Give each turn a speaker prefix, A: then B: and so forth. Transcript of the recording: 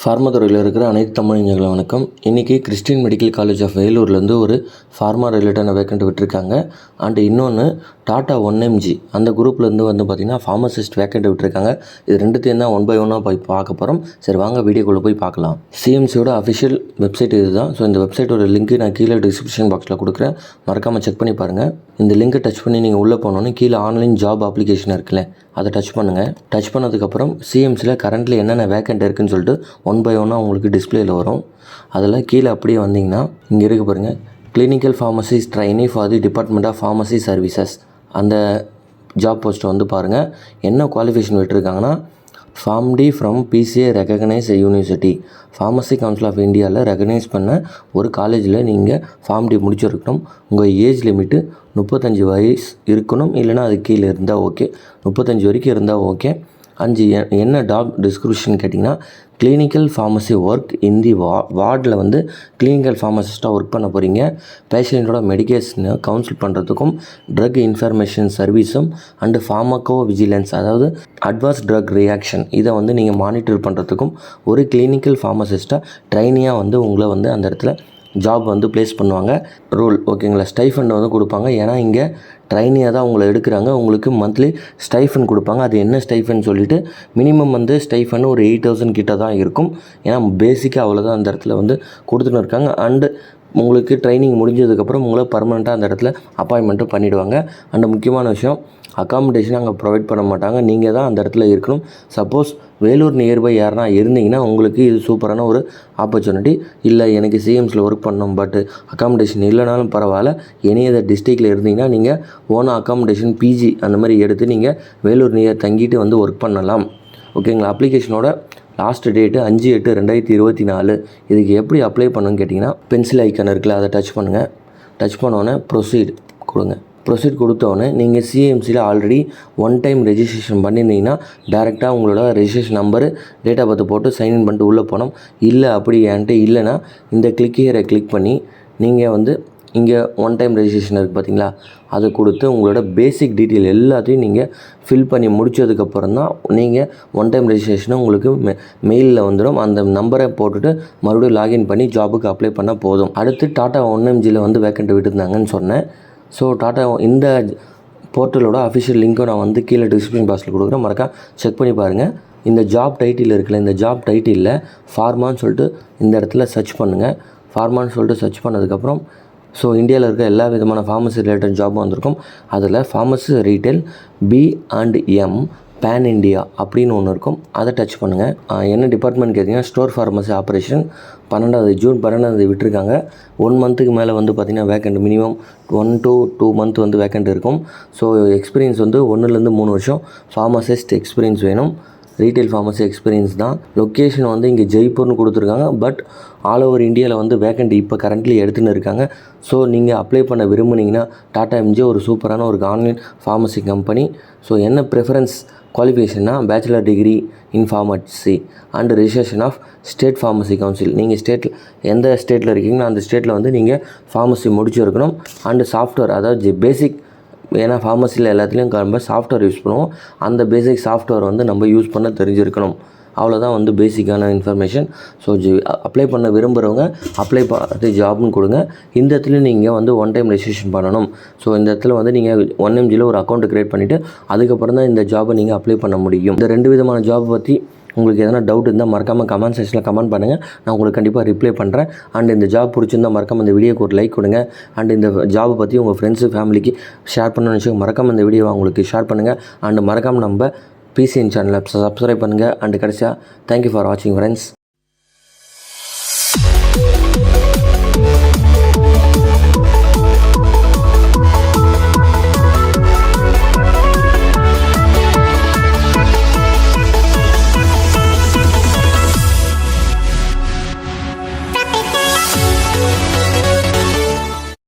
A: Pharma துறையில் இருக்கிற அனைத்து தமிழர்களும் வணக்கம். இன்றைக்கி கிறிஸ்டின் மெடிக்கல் காலேஜ் ஆஃப் வேலூர்லேருந்து ஒரு ஃபார்மா ரிலேட்டடான வேக்கண்ட் விட்டுருக்காங்க. அண்டு இன்னொன்று டாட்டா 1mg அந்த குரூப்லேருந்து பார்த்திங்கன்னா ஃபார்மசிஸ்ட் வேக்கண்ட் விட்டுருக்காங்க. இது ரெண்டுத்தையும் தான் ஒன் பை ஒன்னாக போய் பார்க்க போகிறோம். சரி வாங்க வீடியோக்குள்ளே போய் பார்க்கலாம். சிஎம்சியோட அஃபிஷியல் வெப்சைட் இது தான். ஸோ இந்த வெப்சைட்டோட லிங்க்கு நான் கீழே டிஸ்கிரிப்ஷன் பாக்ஸில் கொடுக்குறேன். மறக்காமல் செக் பண்ணி பாருங்கள். இந்த லிங்கை டச் பண்ணி நீங்கள் உள்ளே போனோன்னே கீழே ஆன்லைன் ஜாப் அப்ளிகேஷன் இருக்குல்ல, அதை டச் பண்ணுங்கள். டச் பண்ணதுக்கப்புறம் சிஎம்சியில் கரண்ட்லி என்னென்ன வேக்கண்ட் இருக்குதுன்னு சொல்லிட்டு ஒன் பை ஒன்னாக உங்களுக்கு டிஸ்பிளேயில் வரும். அதில் கீழே அப்படியே வந்தீங்கன்னா இங்கே இருக்க பாருங்கள், clinical pharmacist trainee for the department of pharmacy services. அந்த ஜாப் போஸ்ட்டை பாருங்கள். என்ன குவாலிஃபிகேஷன் விட்டுருக்காங்கன்னா, PharmD from PCA recognise university, pharmacy council of இந்தியாவில் ரெகக்னைஸ் பண்ண ஒரு காலேஜில் நீங்கள் ஃபார்ம்டி முடிச்சிருக்கணும். உங்கள் ஏஜ் லிமிட்டு 35 வயசு இருக்கணும், இல்லைனா அது கீழே இருந்தால் ஓகே. 35 வரைக்கும் இருந்தால் ஓகே. என்ன ஜாப் டிஸ்கிரிப்ஷன் கேட்டிங்கன்னா, கிளினிக்கல் ஃபார்மசி ஒர்க் இந்தி வார்டில் கிளினிக்கல் ஃபார்மசிஸ்ட்டாக ஒர்க் பண்ண போகிறீங்க. பேஷண்ட்டோட மெடிக்கேஷனை கவுன்சில் பண்ணுறதுக்கும் ட்ரக் இன்ஃபர்மேஷன் சர்வீஸும் அண்டு ஃபார்மகோ விஜிலன்ஸ், அதாவது அட்வான்ஸ் ட்ரக் ரியாக்ஷன், இதை நீங்கள் மானிட்டர் பண்ணுறதுக்கும் ஒரு கிளினிக்கல் ஃபார்மசிஸ்ட்டாக ட்ரைனியாக உங்களை அந்த இடத்துல ஜாப் ப்ளேஸ் பண்ணுவாங்க. ரூல் ஓகேங்களா. ஸ்டைஃபண்ட் கொடுப்பாங்க. ஏன்னா இங்கே ட்ரைனியாக தான் உங்களை எடுக்கிறாங்க. உங்களுக்கு மந்த்லி ஸ்டைஃபண்ட் கொடுப்பாங்க. அது என்ன ஸ்டைஃபன் சொல்லிவிட்டு மினிமம் ஸ்டைஃபன் ஒரு 8,000 கிட்ட தான் இருக்கும். ஏன்னா பேசிக்காக அவ்வளோதான் அந்த இடத்துல கொடுத்துன்னு இருக்காங்க. அண்டு உங்களுக்கு ட்ரைனிங் முடிஞ்சதுக்கப்புறம் உங்களை பர்மனெண்ட்டாக அந்த இடத்துல அப்பாயின்மெண்ட்டும் பண்ணிவிடுவாங்க. அண்ட் முக்கியமான விஷயம், அக்காமடேஷன் அங்கே ப்ரொவைட் பண்ண மாட்டாங்க. நீங்கள் தான் அந்த இடத்துல இருக்கணும். சப்போஸ் வேலூர் நியர்பை யாருனா இருந்தீங்கன்னா உங்களுக்கு இது சூப்பரான ஒரு ஆப்பர்ச்சுனிட்டி. இல்லை எனக்கு சிஎம்ஸில் ஒர்க் பண்ணணும், பட் அக்காமடேஷன் இல்லைனாலும் பரவாயில்ல, எனி அதர் டிஸ்ட்ரிக்டில் இருந்தீங்கன்னா நீங்கள் ஓனாக அக்காமடேஷன் பிஜி அந்த மாதிரி எடுத்து நீங்கள் வேலூர் நியர் தங்கிட்டு ஒர்க் பண்ணலாம். ஓகேங்களா. அப்ளிகேஷனோட லாஸ்ட் டேட்டு 5/8/2024. இதுக்கு எப்படி அப்ளை பண்ணணும்னு கேட்டிங்கன்னா, பென்சில் ஐக்கான் இருக்குல்ல, அதை டச் பண்ணுங்கள். டச் பண்ணோன்னே ப்ரொசீட் கொடுங்க. ப்ரொசீட் கொடுத்தோன்னே நீங்கள் சிஎம்சியில் ஆல்ரெடி ஒன் டைம் ரெஜிஸ்ட்ரேஷன் பண்ணியிருந்தீங்கன்னா டேரெக்டாக உங்களோட registration number, date of birth போட்டு சைன்இன் பண்ணிட்டு உள்ளே போனோம். இல்லை அப்படி என்கிட்ட இல்லைன்னா இந்த கிளிக் ஹியரை கிளிக் பண்ணி நீங்கள் இங்கே ஒன் டைம் ரெஜிஸ்ட்ரேஷன் இருக்குது பார்த்தீங்களா, அதை கொடுத்து உங்களோட பேசிக் டீட்டெயில் எல்லாத்தையும் நீங்கள் ஃபில் பண்ணி முடித்ததுக்கப்புறம் தான் நீங்கள் ஒன் டைம் ரெஜிஸ்ட்ரேஷனை உங்களுக்கு மெயிலில் வந்துடும். அந்த நம்பரை போட்டுட்டு மறுபடியும் லாகின் பண்ணி ஜாபுக்கு அப்ளை பண்ணால் போதும். அடுத்து டாட்டா 1mgயில் வேக்கண்ட் விட்டுருந்தாங்கன்னு சொன்னேன். ஸோ டாட்டா இந்த போர்ட்டலோட அஃபிஷியல் லிங்க்கும் நான் கீழே டிஸ்கிரிப்ஷன் பாக்ஸில் கொடுக்குறேன். மறக்காம செக் பண்ணி பாருங்கள். இந்த ஜாப் டைட்டில் இருக்குல்ல, இந்த ஜாப் டைட்டிலில் ஃபார்மான்னு சொல்லிட்டு இந்த இடத்துல சர்ச் பண்ணுங்கள். ஃபார்மான்னு சொல்லிட்டு சர்ச் பண்ணதுக்கப்புறம் ஸோ இந்தியாவில் இருக்க எல்லா விதமான ஃபார்மசி ரிலேட்டட் ஜாபும் வந்திருக்கும். அதில் pharmacy retail B&M pan India அப்படின்னு ஒன்று இருக்கும். அதை டச் பண்ணுங்கள். என்ன டிபார்ட்மெண்ட் கேட்டிங்கன்னா, ஸ்டோர் ஃபார்மசி ஆப்ரேஷன். 12 ஜூன் 12 விட்டுருக்காங்க. 1 மந்த்துக்கு மேலே பார்த்திங்கன்னா vacant minimum 1 to 2 month vacant இருக்கும். ஸோ எக்ஸ்பீரியன்ஸ் 1லேருந்து 3 வருஷம் ஃபார்மசிஸ்ட் எக்ஸ்பீரியன்ஸ் வேணும். ரீட்டைல் ஃபார்மசி எக்ஸ்பீரியன்ஸ் தான். லொக்கேஷன் இங்கே ஜெய்ப்பூர்னு கொடுத்துருக்காங்க. பட் ஆல் ஓவர் இந்தியாவில் வேக்கண்ட் இப்போ கரண்ட்லி எடுத்துன்னு இருக்காங்க. ஸோ நீங்கள் அப்ளை பண்ண விரும்புனீங்கன்னா டாடா எம்ஜி ஒரு சூப்பரான ஒரு ஆன்லைன் ஃபார்மசி கம்பெனி. ஸோ என்ன ப்ரிஃபரன்ஸ் குவாலிஃபிகேஷன்னா, bachelor degree in pharmacy and registration of state pharmacy council. நீங்கள் எந்த ஸ்டேட்டில் இருக்கீங்கன்னா அந்த ஸ்டேட்டில் நீங்கள் ஃபார்மசி முடிச்சிருக்கணும். அண்டு சாஃப்ட்வேர், அதாவது பேசிக், ஏன்னா ஃபார்மசியில் எல்லாத்துலேயும் நம்ம சாஃப்ட்வேர் யூஸ் பண்ணுவோம். அந்த பேசிக் சாஃப்ட்வேர் நம்ம யூஸ் பண்ண தெரிஞ்சிருக்கணும். அவ்வளோதான் பேசிக்கான இன்ஃபர்மேஷன். ஸோ அப்ளை பண்ண விரும்புகிறவங்க அப்ளை பார்த்து ஜாப்னு கொடுங்க. இந்த இடத்துல நீங்கள் ஒன் டைம் ரெஜிஸ்ட்ரேஷன் பண்ணணும். ஸோ இந்த இடத்துல நீங்கள் 1mgயில் ஒரு அக்கௌண்ட் க்ரியேட் பண்ணிவிட்டு அதுக்கப்புறம் தான் இந்த ஜாபை நீங்கள் அப்ளை பண்ண முடியும். இந்த 2 விதமான ஜாப் பற்றி உங்களுக்கு எதனா டவுட் இருந்தால் மறக்காமல் கமெண்ட் செக்ஷனில் கமெண்ட் பண்ணுங்கள். நான் உங்களுக்கு கண்டிப்பாக ரிப்ளை பண்ணுறேன். அண்ட் இந்த ஜாப் பிடிச்சிருந்தால் மறக்காமல் இந்த வீடியோக்கு ஒரு லைக் கொடுங்க. அண்ட் இந்த ஜாபை பற்றி உங்கள் ஃப்ரெண்ட்ஸு ஃபேமிலிக்கு ஷேர் பண்ணணும்னு வச்சுக்கோங்க. மறக்காமல் இந்த வீடியோவை உங்களுக்கு ஷேர் பண்ணுங்கள். அண்ட் மறக்காமல் நம்ம PCN சேனலை சப்ஸ்கிரைப் பண்ணுங்கள். அண்ட் கடைசியாக தேங்க்யூ ஃபார் வாட்சிங் ஃப்ரெண்ட்ஸ்.